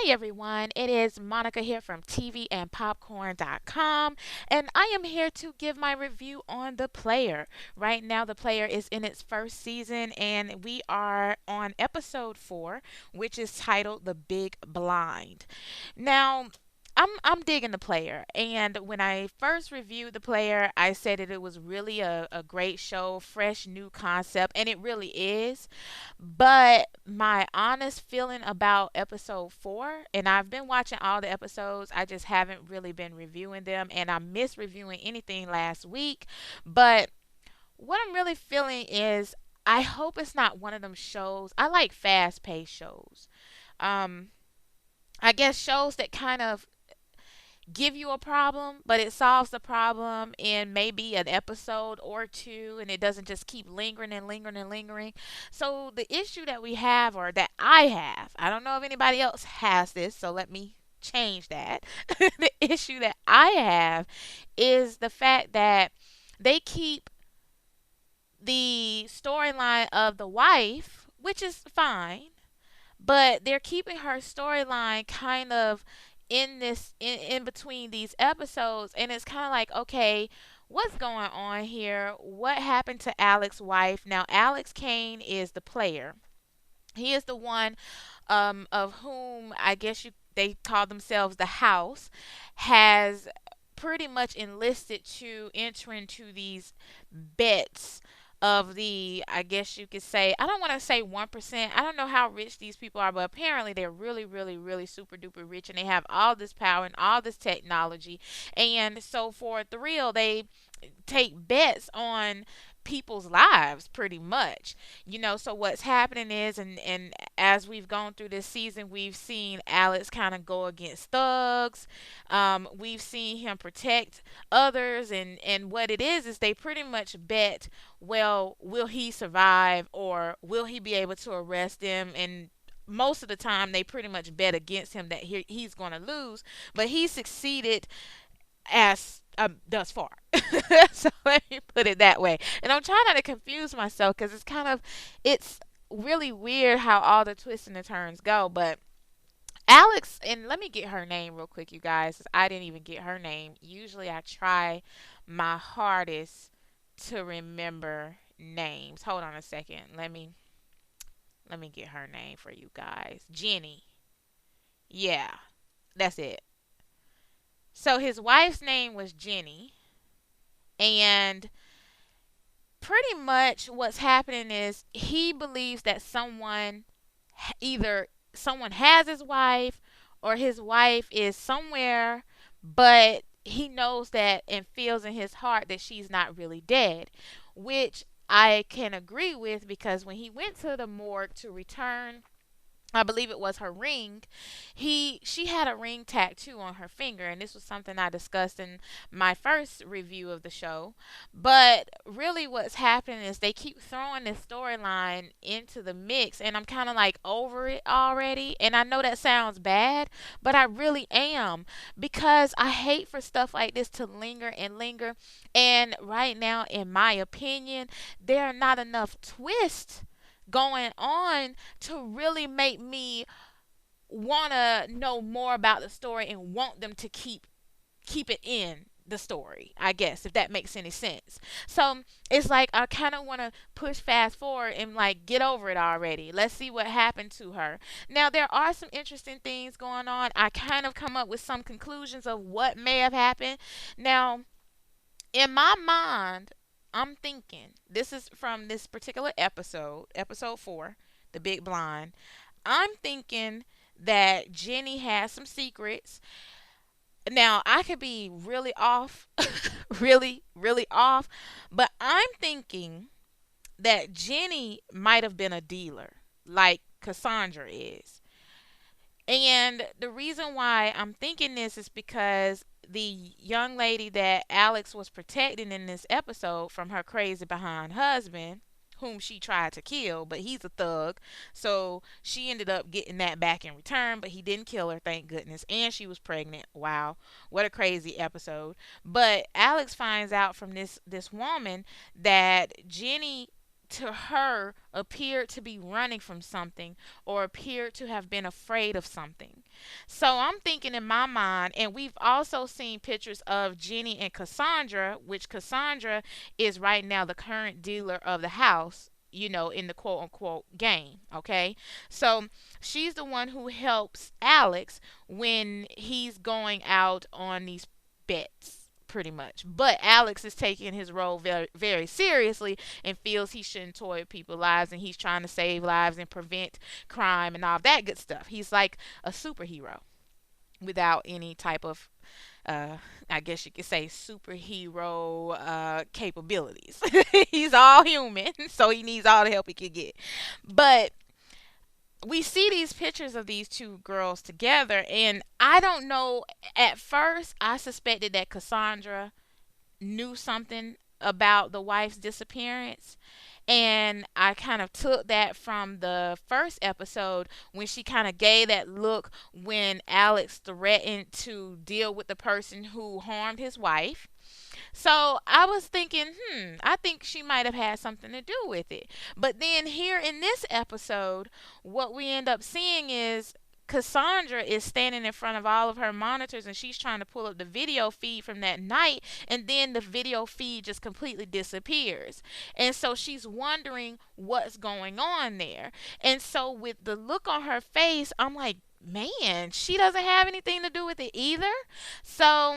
Hi everyone, it is Monica here from TVandPopcorn.com, and I am here to give my review on The Player. Right now, The Player is in its first season, and we are on episode 4, which is titled The Big Blind. Now, I'm digging The Player, and when I first reviewed The Player, I said that it was really a great show, fresh new concept, and it really is. But my honest feeling about episode 4, and I've been watching all the episodes, I just haven't really been reviewing them, and I missed reviewing anything last week. But what I'm really feeling is I hope it's not one of them shows. I like fast paced shows. Um, I guess shows that kind of give you a problem, but it solves the problem in maybe an episode or two, and it doesn't just keep lingering and lingering and lingering. So, the issue that we have, or that I have, I don't know if anybody else has this, so let me change that. The issue that I have is the fact that they keep the storyline of the wife, which is fine, but they're keeping her storyline kind of in between these episodes, and it's kind of like, okay, what's going on here? What happened to Alex's wife? Now, Alex Kane is the player. He is the one, of whom I guess you they call themselves the house, has pretty much enlisted to enter into these bets of the, I guess you could say, I don't want to say 1%. I don't know how rich these people are, but apparently they're really, really, really super duper rich, and they have all this power and all this technology. And so for a thrill, they take bets on people's lives pretty much. So what's happening is, and as we've gone through this season, we've seen Alex kind of go against thugs. We've seen him protect others, and what it is they pretty much bet, well, will he survive, or will he be able to arrest them? And most of the time they pretty much bet against him, that he's going to lose, but he succeeded as, thus far. So let me put it that way. And I'm trying not to confuse myself, because it's really weird how all the twists and the turns go. But Alex, and let me get her name real quick, you guys, 'cause I didn't even get her name. Usually I try my hardest to remember names. Hold on a second. Let me get her name for you guys. Jenny. Yeah, that's it. So his wife's name was Jenny, and pretty much what's happening is he believes that either someone has his wife, or his wife is somewhere, but he knows that and feels in his heart that she's not really dead, which I can agree with, because when he went to the morgue to return, I believe it was her ring. She had a ring tattoo on her finger, and this was something I discussed in my first review of the show. But really, what's happening is they keep throwing this storyline into the mix, and I'm kind of like over it already. And I know that sounds bad, but I really am, because I hate for stuff like this to linger and linger. And right now, in my opinion, there are not enough twists going on to really make me want to know more about the story and want them to keep it in the story, I guess, if that makes any sense. So it's like I kind of want to push fast forward and like get over it already. Let's see what happened to her. Now, there are some interesting things going on. I kind of come up with some conclusions of what may have happened. Now, in my mind, I'm thinking, this is from this particular episode, episode 4, The Big Blind. I'm thinking that Jenny has some secrets. Now, I could be really off, really, really off, but I'm thinking that Jenny might have been a dealer, like Cassandra is. And the reason why I'm thinking this is because the young lady that Alex was protecting in this episode from her crazy behind husband, whom she tried to kill, but he's a thug. So she ended up getting that back in return, but he didn't kill her, thank goodness. And she was pregnant. Wow, what a crazy episode. But Alex finds out from this woman that Jenny to her appeared to be running from something or appeared to have been afraid of something. So I'm thinking in my mind, and we've also seen pictures of Jenny and Cassandra, which Cassandra is right now the current dealer of the house, in the quote unquote game. Okay. So she's the one who helps Alex when he's going out on these bets, pretty much. But Alex is taking his role very, very seriously and feels he shouldn't toy with people's lives, and he's trying to save lives and prevent crime and all that good stuff. He's like a superhero without any type of, uh, I guess you could say, superhero capabilities. He's all human, so he needs all the help he can get. But we see these pictures of these two girls together, and I don't know. At first, I suspected that Cassandra knew something about the wife's disappearance. And I kind of took that from the first episode when she kind of gave that look when Alex threatened to deal with the person who harmed his wife. So I was thinking, I think she might have had something to do with it. But then here in this episode, what we end up seeing is Cassandra is standing in front of all of her monitors, and she's trying to pull up the video feed from that night, and then the video feed just completely disappears. And so she's wondering what's going on there. And so with the look on her face, I'm like, man, she doesn't have anything to do with it either. So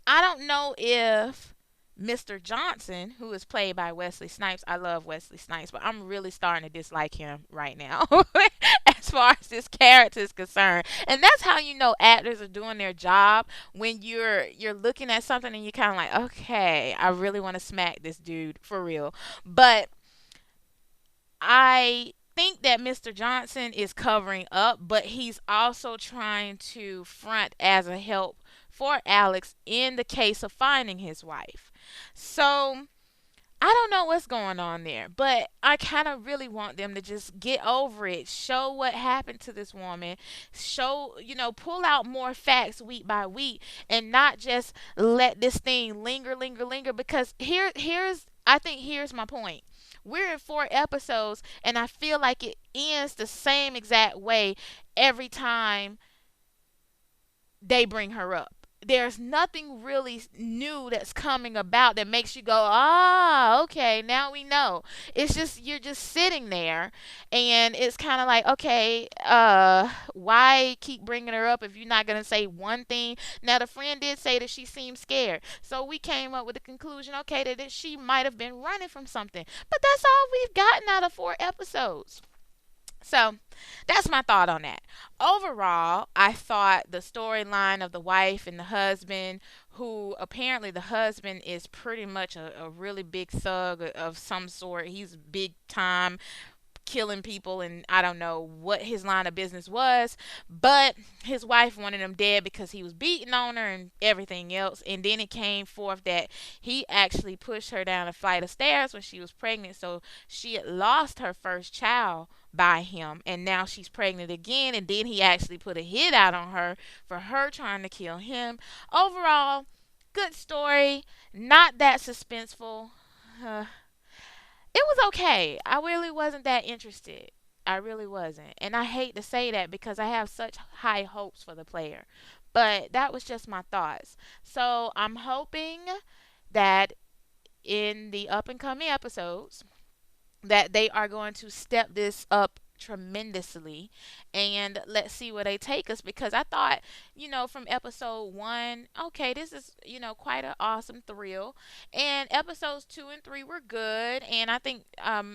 I don't know if Mr. Johnson, who is played by Wesley Snipes, I love Wesley Snipes, but I'm really starting to dislike him right now as far as this character is concerned. And that's how you know actors are doing their job, when you're looking at something and you're kind of like, okay, I really want to smack this dude for real. But I think that Mr. Johnson is covering up, but he's also trying to front as a help for Alex in the case of finding his wife. So I don't know what's going on there, but I kind of really want them to just get over it. Show what happened to this woman. Show, pull out more facts week by week, and not just let this thing linger, linger, linger. Because here's my point. We're in 4 episodes, and I feel like it ends the same exact way every time they bring her up. There's nothing really new that's coming about that makes you go, okay, now we know. It's just, you're just sitting there, and it's kind of like, okay, why keep bringing her up if you're not going to say one thing? Now, the friend did say that she seemed scared, so we came up with the conclusion, okay, that she might have been running from something. But that's all we've gotten out of 4 episodes. So that's my thought on that. Overall, I thought the storyline of the wife and the husband, who apparently the husband is pretty much a really big thug of some sort. He's big time, killing people, and I don't know what his line of business was, but his wife wanted him dead because he was beating on her and everything else. And then it came forth that he actually pushed her down a flight of stairs when she was pregnant, so she had lost her first child by him, and now she's pregnant again. And then he actually put a hit out on her for her trying to kill him. Overall, good story, not that suspenseful. uh, it was okay. I really wasn't that interested. I really wasn't. And I hate to say that because I have such high hopes for the player. But that was just my thoughts. So I'm hoping that in the up and coming episodes that they are going to step this up tremendously, and let's see where they take us. Because I thought, from episode 1, okay, this is, quite an awesome thrill, and episodes 2 and 3 were good. And I think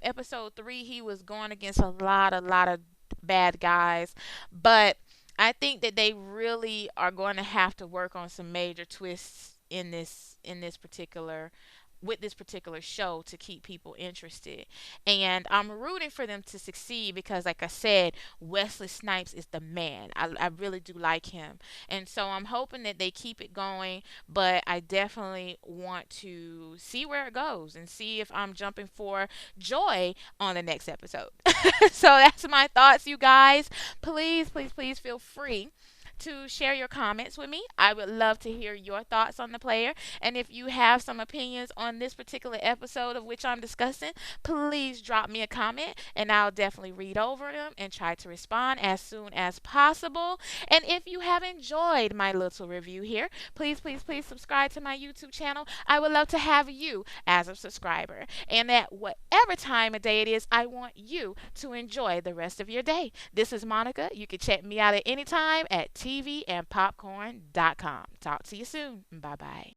episode 3, he was going against a lot of bad guys, but I think that they really are going to have to work on some major twists in this particular with this particular show to keep people interested. And I'm rooting for them to succeed because, like I said, Wesley Snipes is the man. I really do like him. And so I'm hoping that they keep it going, but I definitely want to see where it goes and see if I'm jumping for joy on the next episode. So that's my thoughts, you guys. Please, please, please feel free to share your comments with me. I would love to hear your thoughts on the player. And if you have some opinions on this particular episode of which I'm discussing, please drop me a comment and I'll definitely read over them and try to respond as soon as possible. And if you have enjoyed my little review here, please, please, please subscribe to my YouTube channel. I would love to have you as a subscriber. And at whatever time of day it is, I want you to enjoy the rest of your day. This is Monica. You can check me out at any time at TVandPopcorn.com. Talk to you soon. Bye bye.